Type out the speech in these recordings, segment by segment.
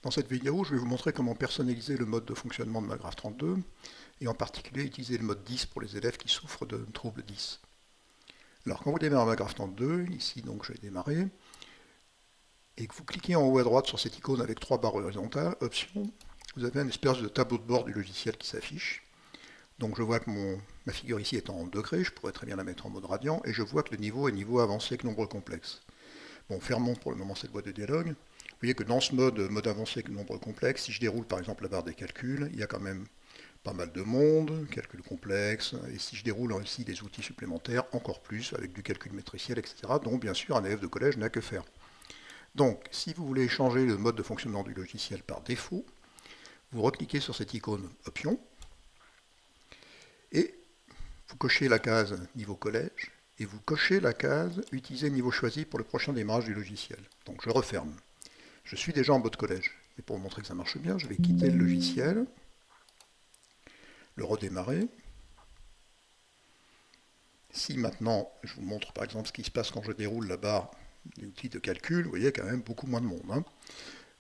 Dans cette vidéo, je vais vous montrer comment personnaliser le mode de fonctionnement de ma Graph 32 et en particulier utiliser le mode 10 pour les élèves qui souffrent de troubles 10. Alors quand vous démarrez ma Graph 32, ici donc je vais démarrer, et que vous cliquez en haut à droite sur cette icône avec trois barres horizontales, options, vous avez un espèce de tableau de bord du logiciel qui s'affiche. Donc je vois que ma figure ici est en degrés, je pourrais très bien la mettre en mode radian, et je vois que le niveau est niveau avancé avec nombre complexe. Bon, fermons pour le moment cette boîte de dialogue. Vous voyez que dans ce mode avancé avec nombre complexe, si je déroule par exemple la barre des calculs, il y a quand même pas mal de monde, calculs complexes, et si je déroule aussi des outils supplémentaires, encore plus, avec du calcul métriciel, etc., dont bien sûr un élève de collège n'a que faire. Donc, si vous voulez changer le mode de fonctionnement du logiciel par défaut, vous recliquez sur cette icône Options, et vous cochez la case Niveau collège, et vous cochez la case Utiliser niveau choisi pour le prochain démarrage du logiciel. Donc je referme. Je suis déjà en mode collège. Et pour vous montrer que ça marche bien, je vais quitter le logiciel, le redémarrer. Si maintenant, je vous montre par exemple ce qui se passe quand je déroule la barre des outils de calcul, vous voyez quand même beaucoup moins de monde. Hein.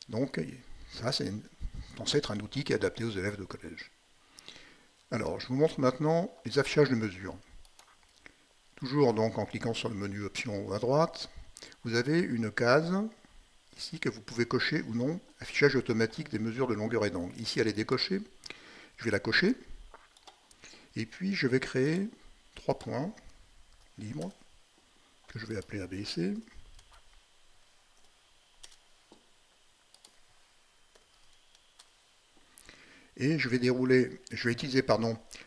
Donc ça, c'est censé être un outil qui est adapté aux élèves de collège. Alors, je vous montre maintenant les affichages de mesures. Toujours donc en cliquant sur le menu Options à droite, vous avez une case ici que vous pouvez cocher ou non, affichage automatique des mesures de longueur et d'angle. Ici, elle est décochée. Je vais la cocher. Et puis, je vais créer trois points libres que je vais appeler A, B et C. Et je vais utiliser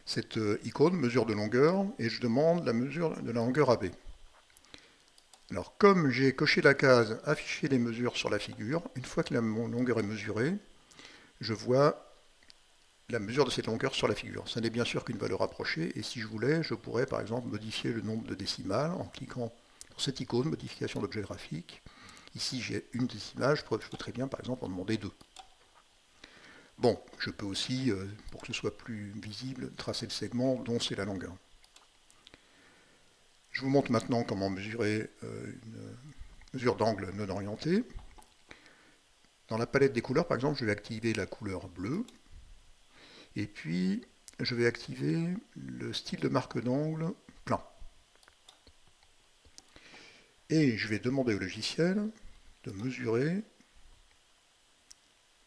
cette icône, mesure de longueur, et je demande la mesure de la longueur AB. Alors, comme j'ai coché la case afficher les mesures sur la figure, une fois que la longueur est mesurée, je vois la mesure de cette longueur sur la figure. Ça n'est bien sûr qu'une valeur approchée, et si je voulais, je pourrais par exemple modifier le nombre de décimales en cliquant sur cette icône, modification d'objet graphique. Ici j'ai une décimale, je peux très bien par exemple en demander deux. Bon, je peux aussi, pour que ce soit plus visible, tracer le segment dont c'est la longueur. Je vous montre maintenant comment mesurer une mesure d'angle non orientée. Dans la palette des couleurs, par exemple, je vais activer la couleur bleue. Et puis, je vais activer le style de marque d'angle plein. Et je vais demander au logiciel de mesurer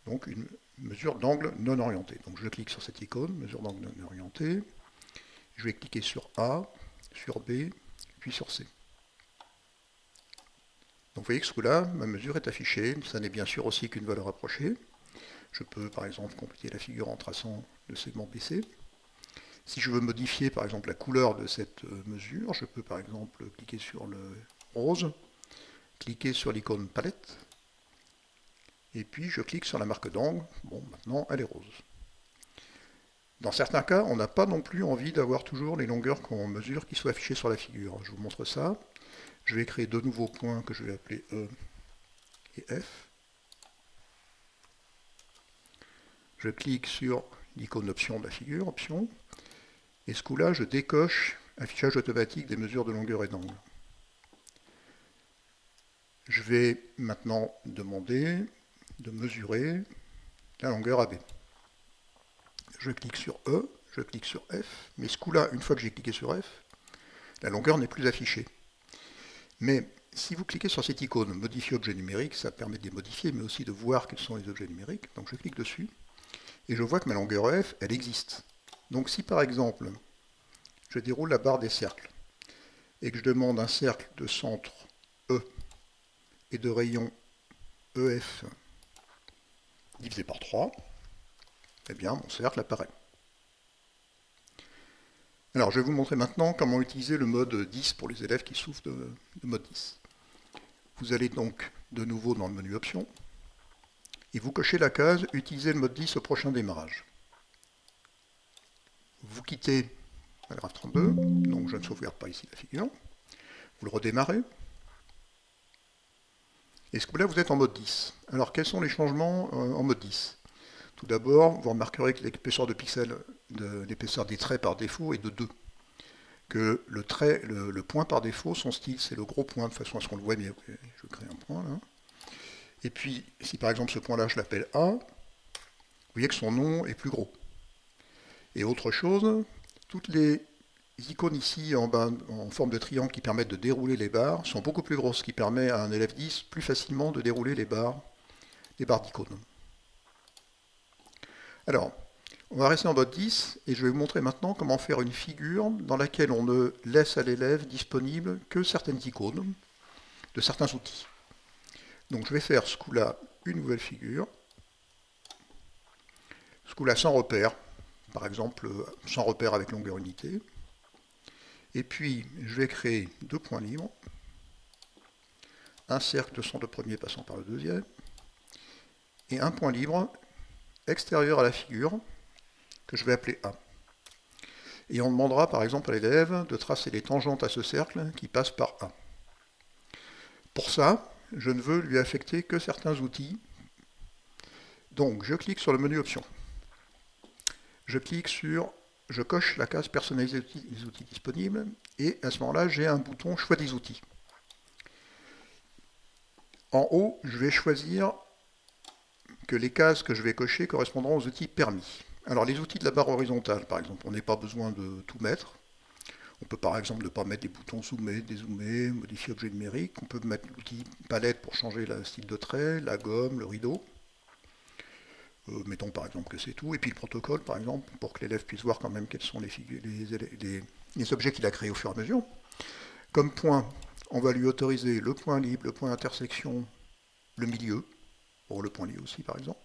donc une mesure d'angle non orienté. Donc je clique sur cette icône, mesure d'angle non orienté. Je vais cliquer sur A, sur B, puis sur C. Donc vous voyez que ce coup-là, ma mesure est affichée. Ça n'est bien sûr aussi qu'une valeur approchée. Je peux par exemple compléter la figure en traçant le segment BC. Si je veux modifier par exemple la couleur de cette mesure, je peux par exemple cliquer sur le rose, cliquer sur l'icône palette, et puis je clique sur la marque d'angle. Bon, maintenant elle est rose. Dans certains cas, on n'a pas non plus envie d'avoir toujours les longueurs qu'on mesure qui soient affichées sur la figure. Je vous montre ça. Je vais créer deux nouveaux points que je vais appeler E et F. Je clique sur l'icône option de la figure, option, et ce coup-là, je décoche affichage automatique des mesures de longueur et d'angle. Je vais maintenant demander de mesurer la longueur AB. Je clique sur E, je clique sur F, mais ce coup-là, une fois que j'ai cliqué sur F, la longueur n'est plus affichée. Mais si vous cliquez sur cette icône modifier objet numérique, ça permet de les modifier, mais aussi de voir quels sont les objets numériques. Donc je clique dessus, et je vois que ma longueur F, elle existe. Donc si par exemple, je déroule la barre des cercles, et que je demande un cercle de centre E et de rayon EF divisé par 3, eh bien mon cercle apparaît. Alors je vais vous montrer maintenant comment utiliser le mode 10 pour les élèves qui souffrent de mode 10. Vous allez donc de nouveau dans le menu Options, et vous cochez la case Utiliser le mode 10 au prochain démarrage. Vous quittez la Graph 32, donc je ne sauvegarde pas ici la figure. Vous le redémarrez. Et ce coup-là, vous êtes en mode 10. Alors, quels sont les changements en mode 10? Tout d'abord, vous remarquerez que l'épaisseur de pixels, l'épaisseur des traits par défaut est de 2. Que le point par défaut, son style, c'est le gros point, de façon à ce qu'on le voit bien. Je crée un point là. Et puis, si par exemple ce point-là, je l'appelle A, vous voyez que son nom est plus gros. Et autre chose, toutes les icônes ici en bas en forme de triangle qui permettent de dérouler les barres sont beaucoup plus grosses, ce qui permet à un élève 10 plus facilement de dérouler les barres d'icônes. Alors, on va rester en mode 10 et je vais vous montrer maintenant comment faire une figure dans laquelle on ne laisse à l'élève disponible que certaines icônes de certains outils. Donc je vais faire ce coup-là une nouvelle figure, ce coup-là sans repère, par exemple sans repère avec longueur unité. Et puis je vais créer deux points libres, un cercle de son de premier passant par le deuxième, et un point libre extérieur à la figure que je vais appeler A. Et on demandera par exemple à l'élève de tracer les tangentes à ce cercle qui passe par A. Pour ça, je ne veux lui affecter que certains outils. Donc je clique sur le menu Options. Je coche la case personnaliser les outils disponibles, et à ce moment-là, j'ai un bouton choix des outils. En haut, je vais choisir que les cases que je vais cocher correspondront aux outils permis. Alors les outils de la barre horizontale, par exemple, on n'a pas besoin de tout mettre. On peut par exemple ne pas mettre des boutons zoomer, dézoomer, modifier objet numérique. On peut mettre l'outil palette pour changer le style de trait, la gomme, le rideau. Mettons par exemple que c'est tout. Et puis le protocole, par exemple, pour que l'élève puisse voir quand même quels sont les objets qu'il a créés au fur et à mesure. Comme point, on va lui autoriser le point libre, le point intersection, le milieu. Pour le point lié aussi, par exemple.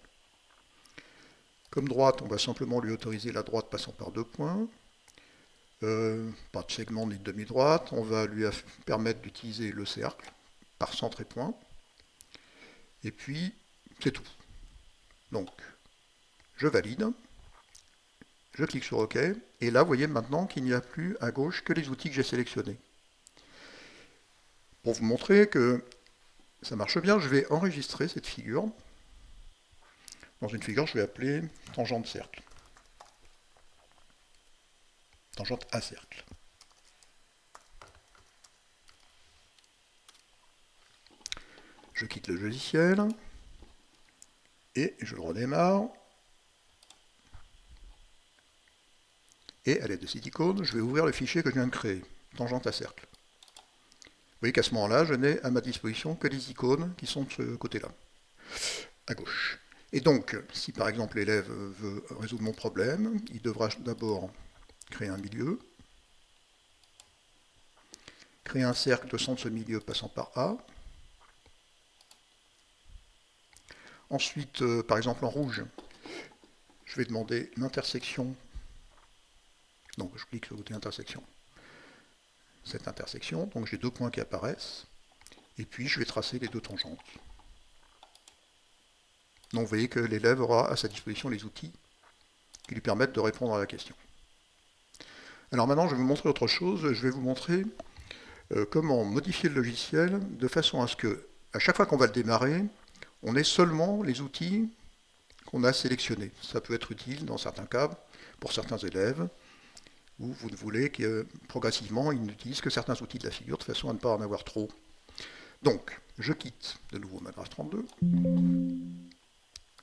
Comme droite, on va simplement lui autoriser la droite passant par deux points. Pas de segment ni de demi-droite. On va lui permettre d'utiliser le cercle par centre et point. Et puis, c'est tout. Donc, je valide. Je clique sur OK. Et là, vous voyez maintenant qu'il n'y a plus à gauche que les outils que j'ai sélectionnés. Pour vous montrer que ça marche bien, je vais enregistrer cette figure. Dans une figure, je vais appeler tangente cercle. Tangente à cercle. Je quitte le logiciel et je le redémarre. Et à l'aide de cette icône, je vais ouvrir le fichier que je viens de créer, tangente à cercle. Vous voyez qu'à ce moment-là, je n'ai à ma disposition que les icônes qui sont de ce côté-là, à gauche. Et donc, si par exemple l'élève veut résoudre mon problème, il devra d'abord créer un milieu, créer un cercle de centre de ce milieu passant par A. Ensuite, par exemple en rouge, je vais demander l'intersection. Donc je clique sur l'outil intersection. Cette intersection, donc j'ai deux points qui apparaissent, et puis je vais tracer les deux tangentes. Donc vous voyez que l'élève aura à sa disposition les outils qui lui permettent de répondre à la question. Alors maintenant, je vais vous montrer autre chose. Je vais vous montrer comment modifier le logiciel de façon à ce que, à chaque fois qu'on va le démarrer, on ait seulement les outils qu'on a sélectionnés. Ça peut être utile dans certains cas, pour certains élèves, où vous ne voulez que progressivement, ils n'utilisent que certains outils de la figure, de façon à ne pas en avoir trop. Donc, je quitte de nouveau ma graphe 32,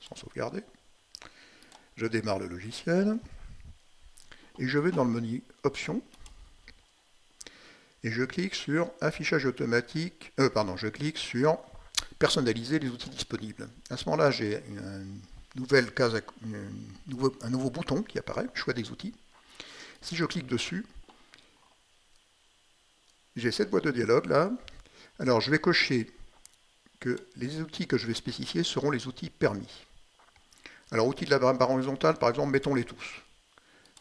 sans sauvegarder. Je démarre le logiciel, et je vais dans le menu Options, et je clique sur Affichage automatique, je clique sur Personnaliser les outils disponibles. À ce moment-là, j'ai une nouvelle case, un nouveau bouton qui apparaît, Choix des outils. Si je clique dessus, j'ai cette boîte de dialogue là. Alors je vais cocher que les outils que je vais spécifier seront les outils permis. Alors outils de la barre horizontale, par exemple, mettons-les tous.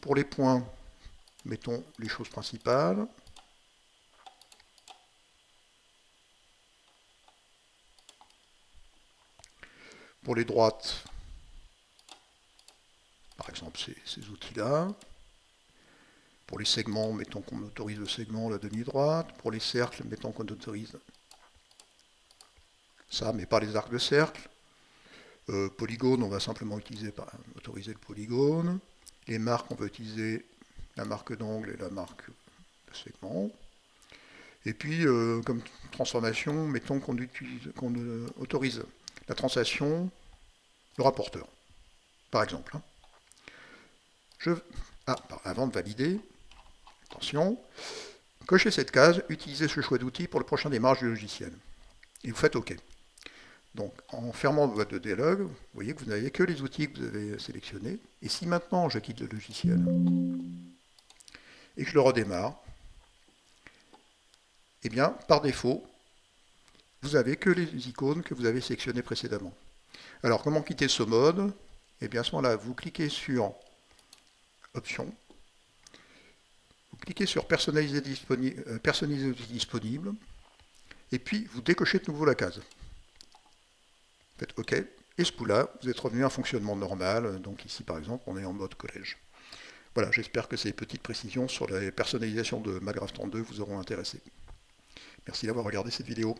Pour les points, mettons les choses principales. Pour les droites, par exemple, ces outils-là. Pour les segments, mettons qu'on autorise le segment, la demi-droite. Pour les cercles, mettons qu'on autorise ça, mais pas les arcs de cercle. Polygone, on va simplement autoriser le polygone. Les marques, on va utiliser la marque d'angle et la marque de segment. Et puis, comme transformation, mettons qu'on autorise la translation, le rapporteur, par exemple. Avant de valider, attention, cochez cette case, utilisez ce choix d'outils pour le prochain démarrage du logiciel. Et vous faites OK. Donc, en fermant votre boîte de dialogue, vous voyez que vous n'avez que les outils que vous avez sélectionnés. Et si maintenant je quitte le logiciel et que je le redémarre, eh bien, par défaut, vous n'avez que les icônes que vous avez sélectionnées précédemment. Alors, comment quitter ce mode? Eh bien, à ce moment-là, vous cliquez sur Options, vous cliquez sur Personnaliser outils disponibles, et puis vous décochez de nouveau la case. Faites OK, et ce coup-là, vous êtes revenu à un fonctionnement normal. Donc ici, par exemple, on est en mode collège. Voilà, j'espère que ces petites précisions sur la personnalisation de Magraph 32 vous auront intéressé. Merci d'avoir regardé cette vidéo.